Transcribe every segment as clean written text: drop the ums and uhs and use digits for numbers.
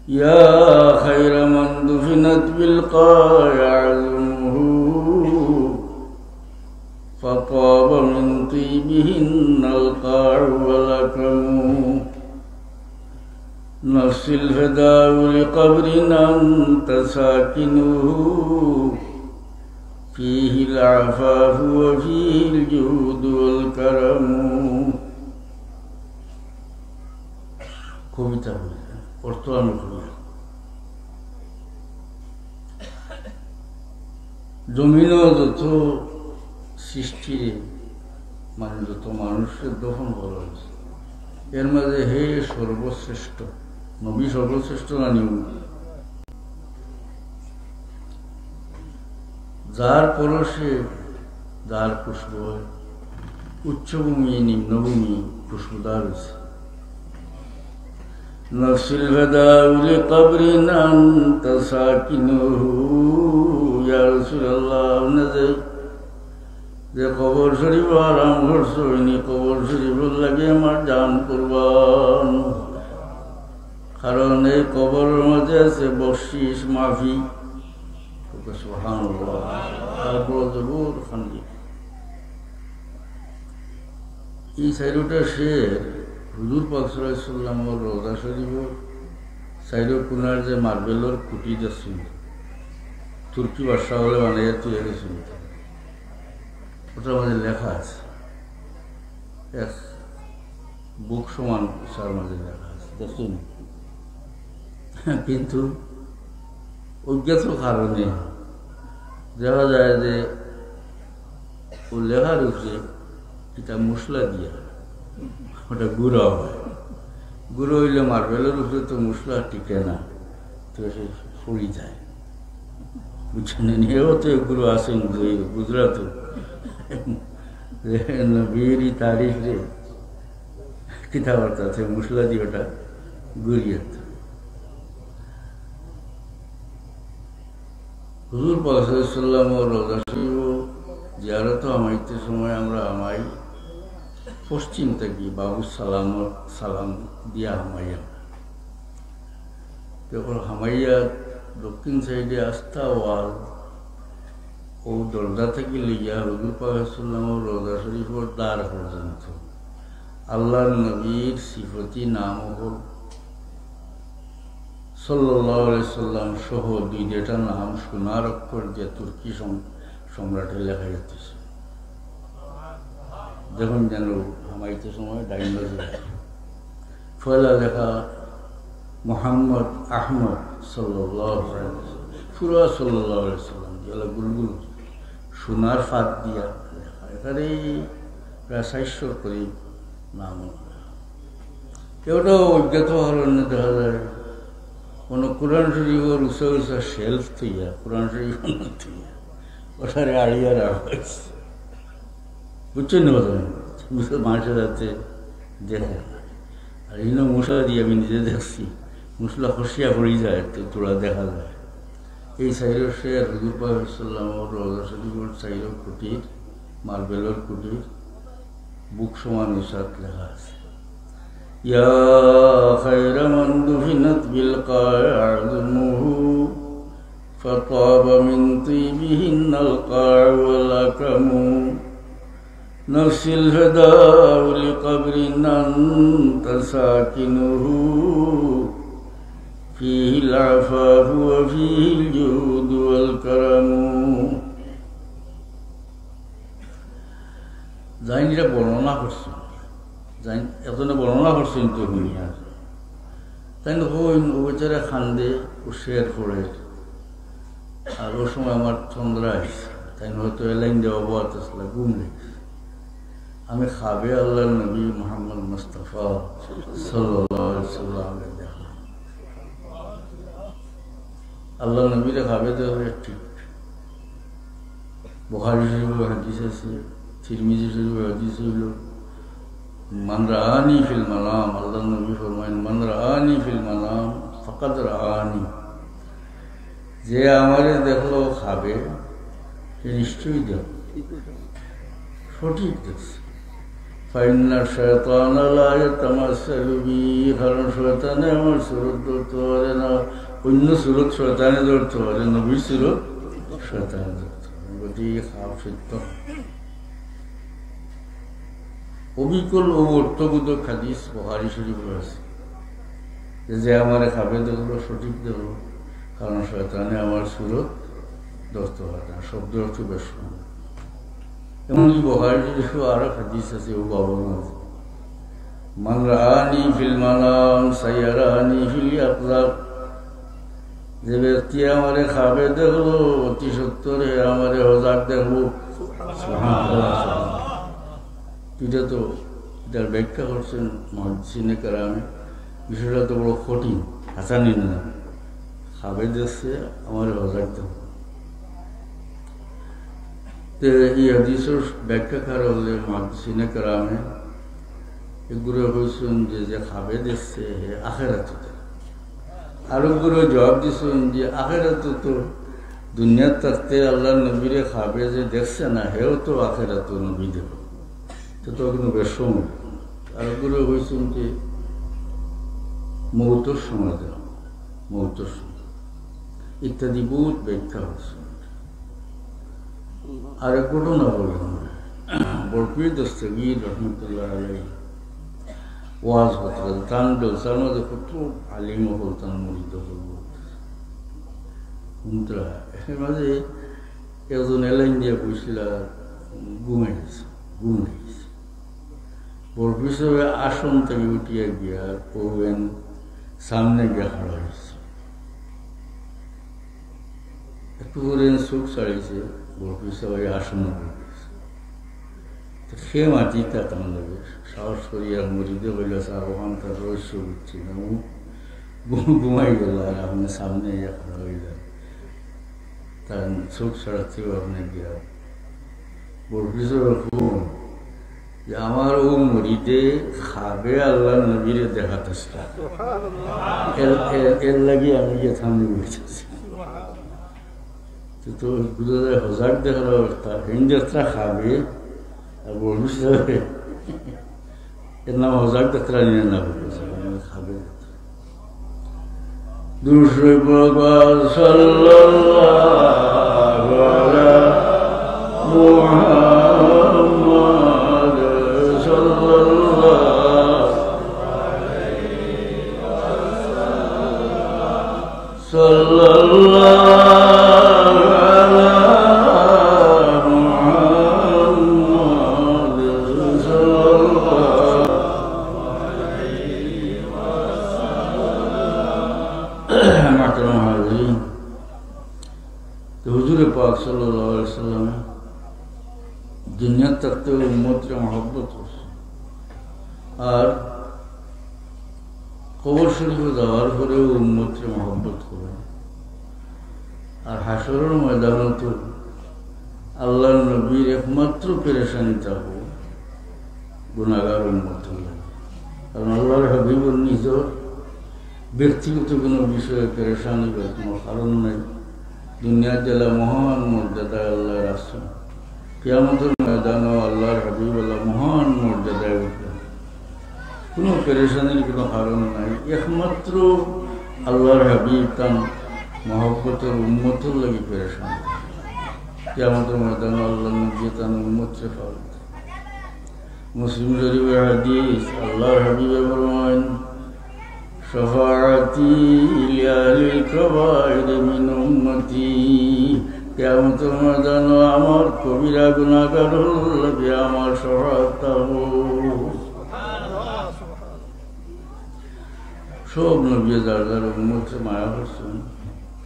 يا خير من دفنت بالقاع عزمه فطاب من طيبهن القاع والأكرم نفس الفداء لقبر أنت ساكنه فيه العفاف وفيه الجود والكرم কবিতা অর্থ আমি করি জমিন যত সৃষ্টির মানে যত মানুষের দফন করা হয়েছে এর মাঝে হে সর্বশ্রেষ্ঠ নবী সর্বশ্রেষ্ঠ না নিয়ম যার পরশে যার পুষ্প উচ্চভূমি নিম্নভূমি পুষ্পদার হয়েছে নফসিল ফদাউ লিকবর আনত সাকিনুহু ইয়া রাসূলুল্লাহ নজর যে কবর শরীফ আরাম করছো ইনি কবর শরীফের লাগে আমার জান কুরবান কারণ এই কবরের মধ্যে আছে বকশিশ মাফি সুবহানাল্লাহ তারপর জবুর খানকি এই সাইডটা শের হুজুর পাক সাল্লাল্লাহু আলাইহি ওয়াসাল্লামের রওজা শরীফের সাইডের কোনার যে মার্বেলের কুটি আছে তুর্কি ভাষা হলে বানাইয়া তৈরি হয়েছে ওটার মধ্যে লেখা আছে এক বুক সমান সার মাঝে লেখা আছে দেখুন কিন্তু অজ্ঞাত কারণে দেখা যায় যে ও লেখার উপরে এটা মশলা দিয়া ওটা গুঁড়ো হয় গুঁড়ো হইলে মার্বেলের উপরে তো মশলা টিকে না তো সে ফুড়ি যায় বুঝছেন এও তো এগুলো আসেন গুজরাট নবীর তারিখ রে কিতাবার্তা আছে মশলা দিয়ে ওটা গুড়িয়ে হুজুর পাক সাল্লাল্লাহু আলাইহি ওয়াসাল্লাম রওজা শরীফ জিয়ারত আমাইতে সময় আমরা আমাই পশ্চিম থেকে বাবু সালাম দিয়া হামাইয়া যখন হামাইয়া দক্ষিণ সাইডে আস্থা ওয়াল ও দরজা থেকে লিয়া হুজুর পাক সাল্লাল্লাহু রওজা শরীফের দ্বার পর্যন্ত আল্লাহর নবীর সিফতি নাম হল সাল্লাল্লাহু আলাইহি সাল্লাম সহ দুইটা নাম সোনার অক্ষর দিয়ে তুর্কি সম্রাটের লেখা যাচ্ছে দেখুন যেন হামাইতে সময় ডাইন ফয়লা লেখা মোহাম্মদ আহমদ সাল্লাল্লাহু আলাইহি ওয়াসাল্লাম পুরা সাল্লাল্লাহু আলাইহি ওয়াসাল্লাম যেগুলো গুলগুলো সোনার ফাঁদ দিয়া লেখা এখানে প্রায় 400 করি নাম কেউটাও অজ্ঞাত হরণে দেখা যায় কোনো কোরআন শরীফের উঁচা উঁচা শেলফ থইয়া কোরআন শরীফ থইয়া ওটারে আড়িয়া রাখা হয়েছে বুঝছেন না কথা মানুষের হাতে দেখে আর এই মশলা দিয়ে আমি নিজে দেখছি মশলা খসিয়া পড়ে যায় তো তোরা দেখা যায় এই সাইডের সে হুজুর পাক সাল্লাল্লাহু রওজা শরীফের সাইডের কুটির মার্বেলের কুটির বুক সমান উসাত লেখা আছে ইয়া খায়রা মান দুফিনাত বিল কা'আযমুহু ফাতাবা মিন তিবিহিন্নাল কা'আ ওয়াল আকরামু নফসিল ফদাউ লিকবরিন আনতা সাকিনুহু ফীহিল আফাফু ওয়া ফীহিল জুদ ওয়াল কারামু জাইনরা বর্ণনা করছেন জাইন এতনে বর্ণনা করছেন তো দুনিয়া তাই না ও বেচারা খান্দে ও শেয়ার করে আর ওর সময় আমার চন্দ্রা আসছে তাই হয়তো এলাইন দেওয়া বাত আসলে ঘুম লেগেছে আমি খাবে আল্লাহ নবী মোহাম্মদ মুস্তাফা সাল্লাল্লাহু আলাইহি ওয়াসাল্লাম দেখলাম আল্লাহ নবীরে খাবে তো ঠিক বুখারী শরীফে হাদিস আছে তিরমিজি শরীফে হাদিস হইল মান রাআনি ফিল মানাম আল্লাহ নবী ফরমায়েন মান রাআনি ফিল মানাম ফাকাদ রাআনি যে আমারে দেখলো খাবে সে নিশ্চয়ই দেখ সঠিক দেখছে فإن الشيطان لا يتمثل بي কারণ শয়তানে আমার সুরত ধরতে পারে না অন্য সুরত শয়তানে ধরতে পারে নবীর সুরত শয়তানে ধরতে পারে গতিকে খাপ সত্য অবিকল ও অর্থবোধক হাদিস বুখারী শরীফে আছে যে আমার খাবে দেখলো সঠিক দেখলো কারণ শয়তানে আমার সুরত ধরতে পারে না শব্দ অর্থ বেশ এমনকি বুখারী শরীফে আরো হাদিস আছে ও বাবর আছে মান রাআনি ফিল মানাম সায়ারানি ফিল ইয়াকযাব যে ব্যক্তি আমারে খাবে দেখলো অতি সত্তরে আমারে হজাক দেখলো সুবহানাল্লাহ এটা তো এটার ব্যাখ্যা করছেন মুহাদ্দিসিনে কেরামে বিষয়টা তো বড় কঠিন হাসানি না খাবে দেখছে আমারে হজাক দেখলো এই হাদিসের ব্যাখ্যাকার হলে মুহাদ্দিসিনে কেরামে এগুলো হয়েছেন যে খাবে দেখছে আখিরাতে আরোগুলো জবাব দিয়েছেন যে আখিরাতে তো দুনিয়ার থাকতে আল্লাহ নবীরে খাবে যে দেখছে না হেও তো আখিরাতে নবী দেখো তো কিন্তু বেশম আরোগুলো হয়েছেন যে মৌতর সময় দেখ মৌতর সময় ইত্যাদি বহুত ব্যাখ্যা হচ্ছে আর এক ঘটনা বললাম বরফির দস্তগীর রহমতুল্লাহ আলাই ওয়াজ হতো তান জলসার মধ্যে কত আলিম হল তান মরিদ হল এর মাঝে একজন এলাইন দিয়ে বসছিল ঘুমে গেছে বরফির সবে আসন থেকে উঠিয়ে গিয়া পৌবেন সামনে গিয়া খাড়া হয়েছে একটু করে চোখ ছাড়িয়েছে বরফির সবাই আসন সে মাটিটা তেমন লাগে সাহস করিয়া মরিদে বলল স্যার ওখান তার রহস্য বুঝছি না ঘুমাই গেল আর আপনি সামনে খাড়া হয়ে যান তার চোখ ছাড়াতেও আপনি গিয়া বরফিসের খুব যে আমার ও মরিদে খাবে আল্লাহ নবীরে দেখাতে এর লাগে আমি গিয়ে সামনে বসেছি তো গুজরাটের হজাক দেখার অবস্থা হিন্দাস্ত্রা খাবে আর বলবি এর নাম হজাক যাত্রা নিয়ে না খাবে দুশো সাল্লাল্লাহু আলা মুহাম্মাদ হুজুরে পাক সাল্লাল্লাহু আলাইহি ওয়াসাল্লাম দুনিয়া থাকতে উম্মতের মহব্বত করছে আর কবর শরীফে যাওয়ার পরেও উম্মতের মহব্বত করে আর হাসরের ময়দানে তো আল্লাহর নবীর একমাত্র পেরেশানি থাকবো গুনাহগার উম্মত কারণ আল্লাহর হাবিবুর নিজের ব্যক্তিগত কোনো বিষয়ে পেরেশানি করার কোনো কারণ নাই দুনিয়ার জেলা মহান মর্যাদা আল্লাহ রাসূল কিয়ামতের ময়দানে আল্লাহর হাবিব আল্লাহ মহান মর্যাদায় উঠবেন কোনো পেরেশানির কোনো কারণ নাই একমাত্র আল্লাহর হাবিব তান মহব্বতের উম্মতের লাগি পেরেশান কিয়ামতের ময়দানে আল্লাহ নবী তান উম্মতকে পাবেন মুসলিম শরীফের হাদিস আল্লাহর হাবিবে বলেন শাফাআতি লিআহলিল কাবাইর মিন উম্মতি কিয়ামতের ময়দানে আমার কবিরা গুনাহগারের লাগি আমার শাফাআত সব নবী যার যার উম্মতকে মায়া করছেন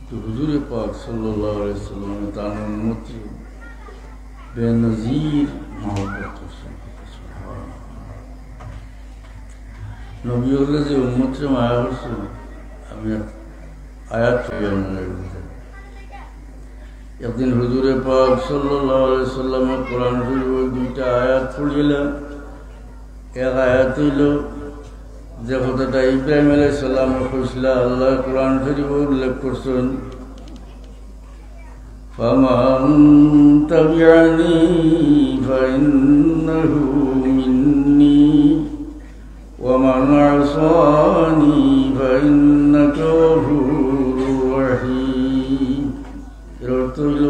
তো হুজুরে পাক সাল্লাল্লাহু আলাইহি ওয়াসাল্লাম তার উম্মতকে বেনজির মহব্বত করছেন নবী হলে যে উম্মতকে মায়া করছেন আমি আয়াত একদিন হুজুরে পাক সাল্লাল্লাহু আলাইহি ওয়াসাল্লাম কোরআন শরীফের দুইটা আয়াত পড়িলেন এক আয়াত হইল যে কথাটা ইব্রাহিম আলাইহিস সালাম কইছিল আল্লাহ কোরআন শরীফে উল্লেখ করছেন ফামান তাবিআনি ফাইন্নাহু মিন্নি ومن عصاني فإنك غفور رحيم এর অর্থ হইল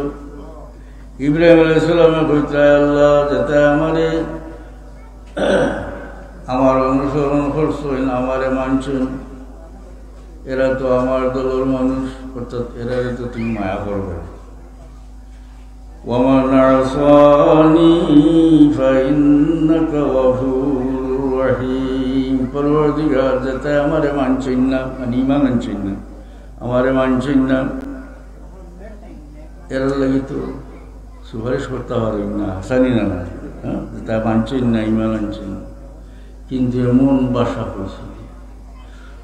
ইব্রাহিম আলাইহিস সালামের কইতে আল্লাহ যাতে আমার অনুসরণ করছেন আমারে মানছেন এরা তো আমার দলের মানুষ অর্থাৎ এরা তো তুমি মায়া করবে ومن عصاني فإنك غفور رحيم পরবর্তীকার যাতে আমারে মানছেন না ঈমান আনছেন না আমারে মানছেন না এর লাগি তো সুপারিশ করতে পারেন না হাসানি না যাতে মানছেন না ঈমান আনছেন না কিন্তু এমন বাসা হয়েছে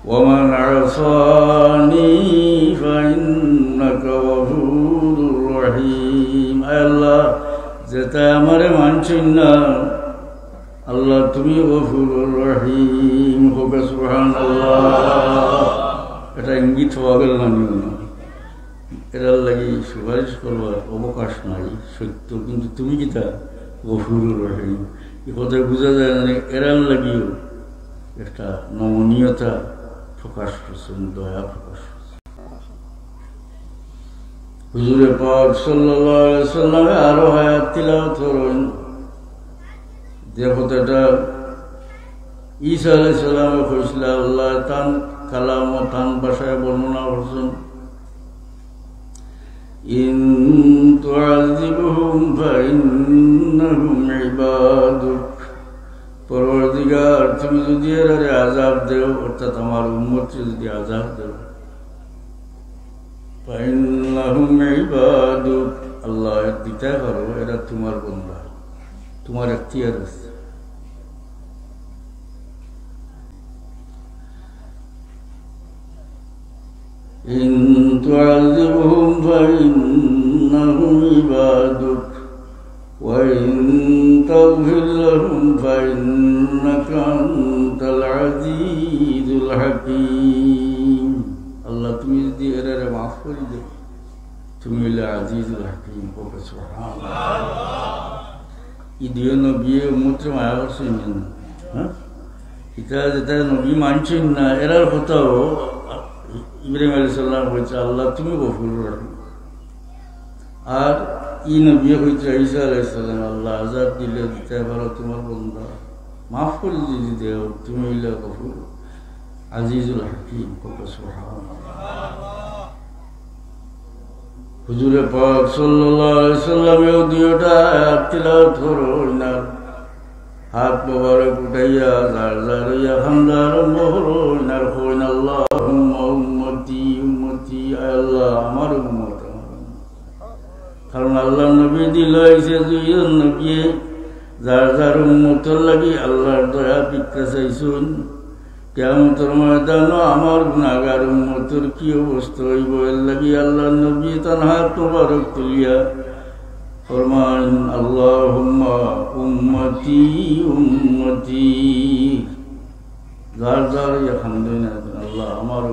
ومن عصاني فإنك غفور رحيم আল্লাহ যেটা আমারে মানছেন না আল্লাহ তুমি গফুরুর রহিম হোক সুবহানাল্লাহ এটা ইঙ্গিত হওয়া গেল না এটার লাগি সুপারিশ করবার অবকাশ নাই সত্য কিন্তু তুমি যেটা গফুরুর রহিম এই কথায় বোঝা যায় না এরার লাগিও একটা নমনীয়তা প্রকাশ করছেন দয়া প্রকাশ করছেন হুজুরে পাক সাল্লাল্লাহু আলাইহি ওয়াসাল্লামে আরো হায়াত তিলাওয়াত করেন যে কথাটা ঈসা আলাইহিস সালামে কইছিল আল্লাহ তান কালাম ও তান ভাষায় বর্ণনা করছেন ইন তুআযিবহুম ফাইন্নাহুম ইবাদুক পরবর্তীকার তুমি যদি এর আযাব দেও অর্থাৎ আমার উম্মতকে যদি আযাব দেও ফাইন্নাহুম ইবাদুক আল্লাহ দিতে পারো এরা তোমার বান্দা তোমার এখতিয়ার আছে ইন তুআযিবহুম ফাইন্নাহুম ইবাদুক وإن تغفر لهم فإنك أنت العزيز الحكيم الله তুমি যদি এর মাফ করে দাও তুমি হলে আজিজুল হাকিম ওকে সুবহানাল্লাহ ইদিও নবী উম্মত মায়া করছেন হ্যাঁ এটা যেটা নবী মানছেন না এরার কথাও ইব্রাহিম আলাইহিস সালাম বলছে আল্লাহ তুমি গফুর রহিম আর ই নবী হইতে ঈসা আলাইহিস সালাম আল্লাহ আযাব দিলে দিতে পারো তোমার বান্দা মাফ করে যদি দেও তুমি হইলে গফুর আজিজুল হাকিম সুবহানাল্লাহ হুজুরে পাক সাল্লাল্লাহু আলাইহি সাল্লামেও দুইটা আয়াত তিলাওয়াত করুন না হাত মোবারক উঠাইয়া যার যার ইয়া খান্দার মোহরুন আর হইন আল্লাহুম্মা উম্মতি উম্মতি আল্লাহ আমার উম্মত কারণ আল্লাহ নবী দিলাইছে দুইজন নবী যার যার উম্মতের লাগি আল্লাহর দয়া ভিক্ষা চাইছুন কিয়ামতের ময়দানে আমার গুনাহগার উম্মতের কি অবস্থা হইব এর লাগি আল্লাহ নবী তার হাত মোবারক তুলিয়া ফরমান আল্লাহুম্মা উম্মতি উম্মতি যার যার ইয়া খান্দাইনা আল্লাহ আমার